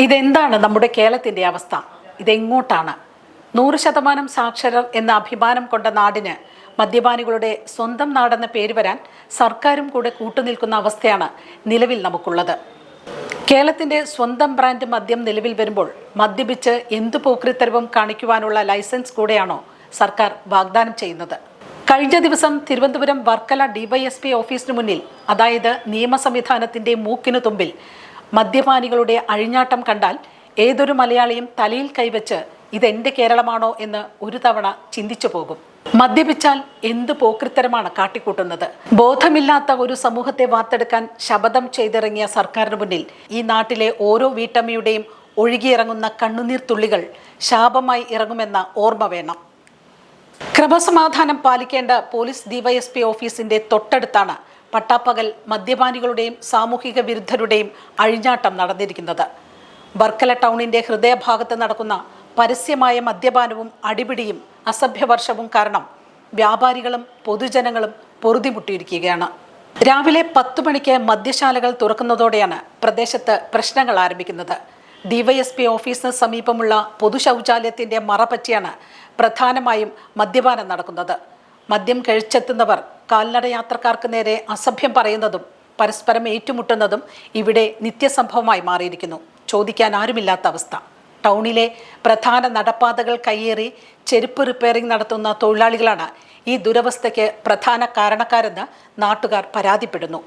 ഇതെന്താണ് നമ്മുടെ കേരളത്തിൻ്റെ അവസ്ഥ? ഇതെങ്ങോട്ടാണ്? 100% സാക്ഷരർ എന്ന അഭിമാനം കൊണ്ട നാടിന് മദ്യപാനികളുടെ സ്വന്തം നാടെന്ന പേര് വരാൻ സർക്കാരും കൂടെ കൂട്ടുനിൽക്കുന്ന അവസ്ഥയാണ് നിലവിൽ നമുക്കുള്ളത്. കേരളത്തിൻ്റെ സ്വന്തം ബ്രാൻഡ് മദ്യം നിലവിൽ വരുമ്പോൾ മദ്യപിച്ച് എന്തു പോക്രിത്തരവും കാണിക്കുവാനുള്ള ലൈസൻസ് കൂടെയാണോ സർക്കാർ വാഗ്ദാനം ചെയ്യുന്നത്? കഴിഞ്ഞ ദിവസം തിരുവനന്തപുരം വർക്കല DYSP ഓഫീസിന് മുന്നിൽ, അതായത് നിയമ സംവിധാനത്തിൻ്റെ മൂക്കിനു തുമ്പിൽ മദ്യപാനികളുടെ അഴിഞ്ഞാട്ടം കണ്ടാൽ ഏതൊരു മലയാളിയും തലയിൽ കൈവച്ച് ഇതെൻ്റെ കേരളമാണോ എന്ന് ഒരു തവണ ചിന്തിച്ചു പോകും. മദ്യപിച്ചാൽ എന്ത് പോക്രിത്തരമാണ് കാട്ടിക്കൂട്ടുന്നത്? ബോധമില്ലാത്ത ഒരു സമൂഹത്തെ വാർത്തെടുക്കാൻ ശപഥം ചെയ്തിറങ്ങിയ സർക്കാരിന് മുന്നിൽ ഈ നാട്ടിലെ ഓരോ വീട്ടമ്മയുടെയും ഒഴുകിയിറങ്ങുന്ന കണ്ണുനീർ തുള്ളികൾ ശാപമായി ഇറങ്ങുമെന്ന ഓർമ്മ വേണം. ക്രമസമാധാനം പാലിക്കേണ്ട പോലീസ് DYSP ഓഫീസിന്റെ തൊട്ടടുത്താണ് പട്ടാപ്പകൽ മദ്യപാനികളുടെയും സാമൂഹിക വിരുദ്ധരുടെയും അഴിഞ്ഞാട്ടം നടന്നിരിക്കുന്നത്. വർക്കല ടൗണിന്റെ ഹൃദയഭാഗത്ത് നടക്കുന്ന പരസ്യമായ മദ്യപാനവും അടിപിടിയും അസഭ്യവർഷവും കാരണം വ്യാപാരികളും പൊതുജനങ്ങളും പൊറുതിമുട്ടിയിരിക്കുകയാണ്. രാവിലെ 10 മണിക്ക് മദ്യശാലകൾ തുറക്കുന്നതോടെയാണ് പ്രദേശത്ത് പ്രശ്നങ്ങൾ ആരംഭിക്കുന്നത്. DYSP ഓഫീസിന് സമീപമുള്ള പൊതു ശൗചാലയത്തിന്റെ മറപറ്റിയാണ് പ്രധാനമായും മദ്യപാനം നടക്കുന്നത്. മദ്യം കഴിച്ചെത്തുന്നവർ കാൽനട യാത്രക്കാർക്ക് നേരെ അസഭ്യം പറയുന്നതും പരസ്പരം ഏറ്റുമുട്ടുന്നതും ഇവിടെ നിത്യസംഭവമായി മാറിയിരിക്കുന്നു. ചോദിക്കാൻ ആരുമില്ലാത്ത അവസ്ഥ. ടൗണിലെ പ്രധാന നടപ്പാതകൾ കയ്യേറി ചെരുപ്പ് റിപ്പയറിംഗ് നടത്തുന്ന തൊഴിലാളികളാണ് ഈ ദുരവസ്ഥയ്ക്ക് പ്രധാന കാരണക്കാരെന്ന് നാട്ടുകാർ പരാതിപ്പെടുന്നു.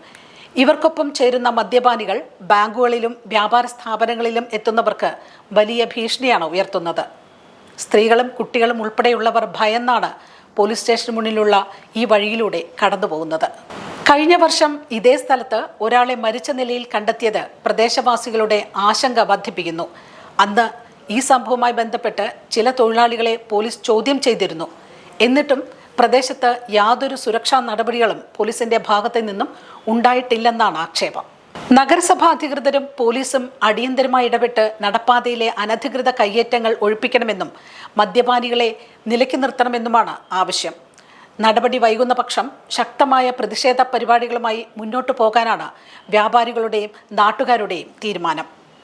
ഇവർക്കൊപ്പം ചേരുന്ന മദ്യപാനികൾ ബാങ്കുകളിലും വ്യാപാര സ്ഥാപനങ്ങളിലും എത്തുന്നവർക്ക് വലിയ ഭീഷണിയാണ് ഉയർത്തുന്നത്. സ്ത്രീകളും കുട്ടികളും ഉൾപ്പെടെയുള്ളവർ ഭയന്നാണ് പോലീസ് സ്റ്റേഷന് മുന്നിലുള്ള ഈ വഴിയിലൂടെ കടന്നു പോകുന്നത്. കഴിഞ്ഞ വർഷം ഇതേ സ്ഥലത്ത് ഒരാളെ മരിച്ച നിലയിൽ കണ്ടെത്തിയത് പ്രദേശവാസികളുടെ ആശങ്ക വർദ്ധിപ്പിക്കുന്നു. അന്ന് ഈ സംഭവവുമായി ബന്ധപ്പെട്ട് ചില തൊഴിലാളികളെ പോലീസ് ചോദ്യം ചെയ്തിരുന്നു. എന്നിട്ടും പ്രദേശത്ത് യാതൊരു സുരക്ഷാ നടപടികളും പോലീസിന്റെ ഭാഗത്തു നിന്നും ഉണ്ടായിട്ടില്ലെന്നാണ് ആക്ഷേപം. നഗരസഭാ അധികൃതരും പോലീസും അടിയന്തരമായി ഇടപെട്ട് നടപ്പാതയിലെ അനധികൃത കയ്യേറ്റങ്ങൾ ഒഴിപ്പിക്കണമെന്നും മദ്യപാനികളെ നിലയ്ക്ക് നിർത്തണമെന്നുമാണ് ആവശ്യം. നടപടി വൈകുന്ന പക്ഷം ശക്തമായ പ്രതിഷേധ പരിപാടികളുമായി മുന്നോട്ടു പോകാനാണ് വ്യാപാരികളുടെയും നാട്ടുകാരുടെയും തീരുമാനം.